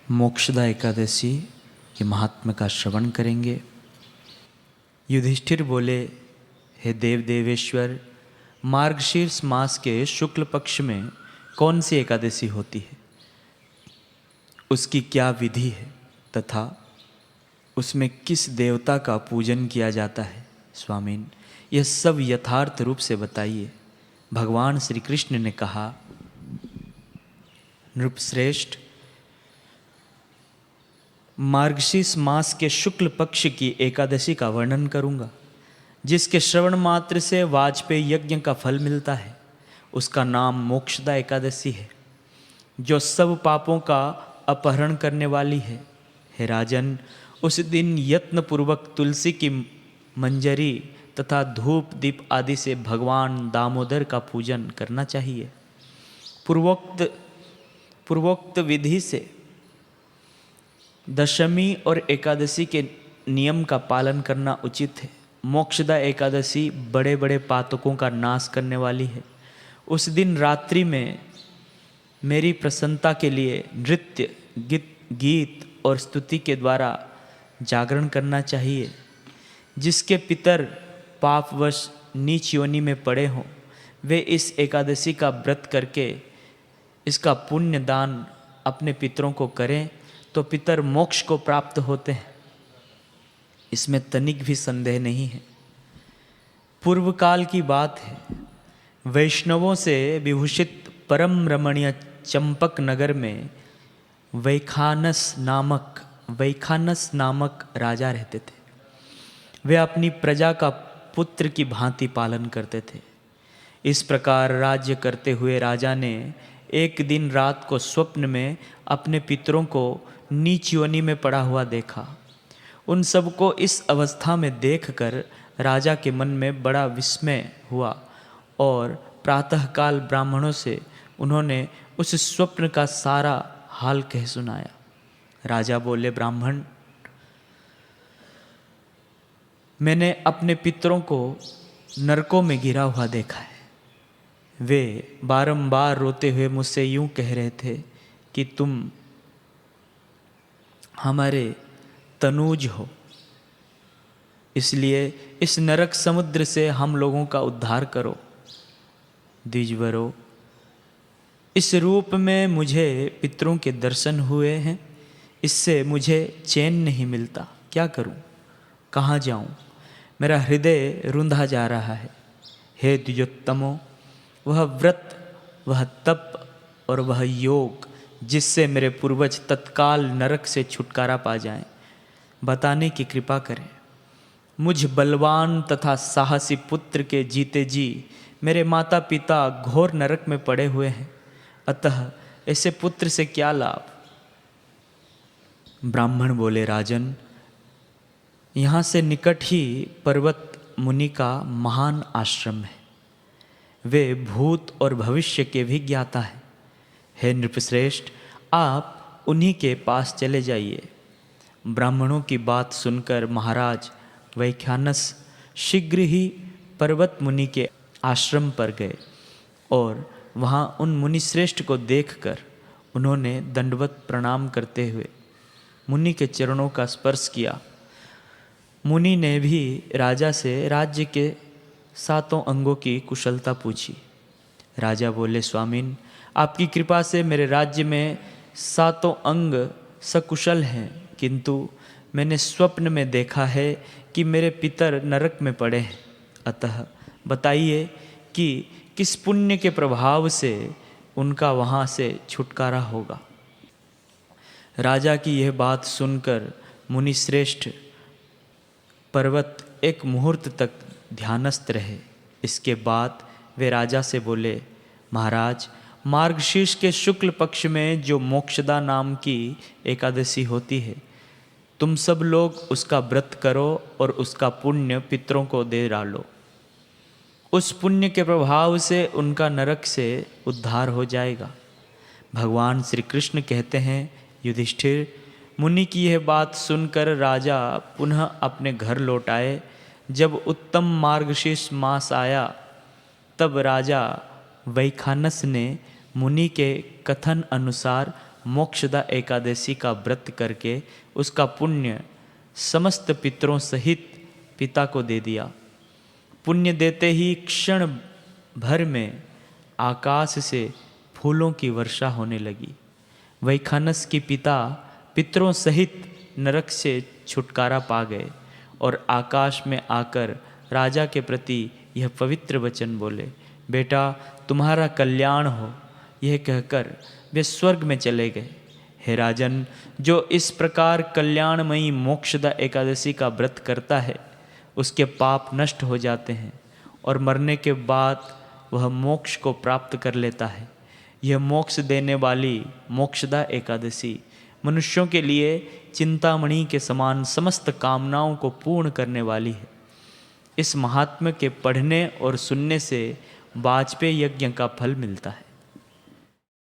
मोक्षदा एकादशी के महात्म्य का श्रवण करेंगे। युधिष्ठिर बोले, हे देव देवेश्वर, मार्गशीर्ष मास के शुक्ल पक्ष में कौन सी एकादशी होती है, उसकी क्या विधि है तथा उसमें किस देवता का पूजन किया जाता है। स्वामीन, यह सब यथार्थ रूप से बताइए। भगवान श्री कृष्ण ने कहा, नृपश्रेष्ठ, मार्गशीर्ष मास के शुक्ल पक्ष की एकादशी का वर्णन करूंगा, जिसके श्रवण मात्र से वाजपेयी यज्ञ का फल मिलता है। उसका नाम मोक्षदा एकादशी है, जो सब पापों का अपहरण करने वाली है। हे राजन, उस दिन यत्न पूर्वक तुलसी की मंजरी तथा धूप दीप आदि से भगवान दामोदर का पूजन करना चाहिए। पूर्वोक्त विधि से दशमी और एकादशी के नियम का पालन करना उचित है। मोक्षदा एकादशी बड़े बड़े पातकों का नाश करने वाली है। उस दिन रात्रि में मेरी प्रसन्नता के लिए नृत्य, गीत और स्तुति के द्वारा जागरण करना चाहिए। जिसके पितर पापवश नीच योनि में पड़े हों, वे इस एकादशी का व्रत करके इसका पुण्य दान अपने पितरों को करें तो पितर मोक्ष को प्राप्त होते हैं। इसमें तनिक भी संदेह नहीं है। पूर्व काल की बात है, वैष्णवों से विभूषित परम रमणीय चंपक नगर में वैखानस नामक राजा रहते थे। वे अपनी प्रजा का पुत्र की भांति पालन करते थे। इस प्रकार राज्य करते हुए राजा ने एक दिन रात को स्वप्न में अपने पितरों को नीच योनि में पड़ा हुआ देखा। उन सबको इस अवस्था में देखकर राजा के मन में बड़ा विस्मय हुआ और प्रातःकाल ब्राह्मणों से उन्होंने उस स्वप्न का सारा हाल कह सुनाया। राजा बोले, ब्राह्मण, मैंने अपने पितरों को नरकों में गिरा हुआ देखा है। वे बारंबार रोते हुए मुझसे यूं कह रहे थे कि तुम हमारे तनूज हो, इसलिए इस नरक समुद्र से हम लोगों का उद्धार करो। द्विजवरो, इस रूप में मुझे पितरों के दर्शन हुए हैं, इससे मुझे चैन नहीं मिलता। क्या करूं, कहाँ जाऊं? मेरा हृदय रुंधा जा रहा है। हे द्विजोत्तमो, वह व्रत, वह तप और वह योग जिससे मेरे पूर्वज तत्काल नरक से छुटकारा पा जाएं, बताने की कृपा करें। मुझ बलवान तथा साहसी पुत्र के जीते जी मेरे माता पिता घोर नरक में पड़े हुए हैं, अतः ऐसे पुत्र से क्या लाभ? ब्राह्मण बोले, राजन, यहाँ से निकट ही पर्वत मुनि का महान आश्रम है। वे भूत और भविष्य के भी ज्ञाता है। हे नृपश्रेष्ठ, आप उन्हीं के पास चले जाइए। ब्राह्मणों की बात सुनकर महाराज वैखानस शीघ्र ही पर्वत मुनि के आश्रम पर गए और वहाँ उन मुनिश्रेष्ठ को देखकर उन्होंने दंडवत प्रणाम करते हुए मुनि के चरणों का स्पर्श किया। मुनि ने भी राजा से राज्य के 7 अंगों की कुशलता पूछी। राजा बोले, स्वामीन, आपकी कृपा से मेरे राज्य में 7 अंग सकुशल हैं, किंतु मैंने स्वप्न में देखा है कि मेरे पितर नरक में पड़े हैं। अतः बताइए कि किस पुण्य के प्रभाव से उनका वहाँ से छुटकारा होगा। राजा की यह बात सुनकर मुनिश्रेष्ठ पर्वत एक मुहूर्त तक ध्यानस्थ रहे। इसके बाद वे राजा से बोले, महाराज, मार्गशीर्ष के शुक्ल पक्ष में जो मोक्षदा नाम की एकादशी होती है, तुम सब लोग उसका व्रत करो और उसका पुण्य पितरों को दे डालो। उस पुण्य के प्रभाव से उनका नरक से उद्धार हो जाएगा। भगवान श्री कृष्ण कहते हैं, युधिष्ठिर, मुनि की यह बात सुनकर राजा पुनः अपने घर लौट आए। जब उत्तम मार्गशीर्ष मास आया, तब राजा वैखानस ने मुनि के कथन अनुसार मोक्षदा एकादशी का व्रत करके उसका पुण्य समस्त पितरों सहित पिता को दे दिया। पुण्य देते ही क्षण भर में आकाश से फूलों की वर्षा होने लगी। वैखानस के पिता पितरों सहित नरक से छुटकारा पा गए और आकाश में आकर राजा के प्रति यह पवित्र वचन बोले, बेटा तुम्हारा कल्याण हो। यह कहकर वे स्वर्ग में चले गए। हे राजन, जो इस प्रकार कल्याणमयी मोक्षदा एकादशी का व्रत करता है उसके पाप नष्ट हो जाते हैं और मरने के बाद वह मोक्ष को प्राप्त कर लेता है। यह मोक्ष देने वाली मोक्षदा एकादशी मनुष्यों के लिए चिंतामणि के समान समस्त कामनाओं को पूर्ण करने वाली है। इस महात्म्य के पढ़ने और सुनने से वाजपेयी यज्ञ का फल मिलता है।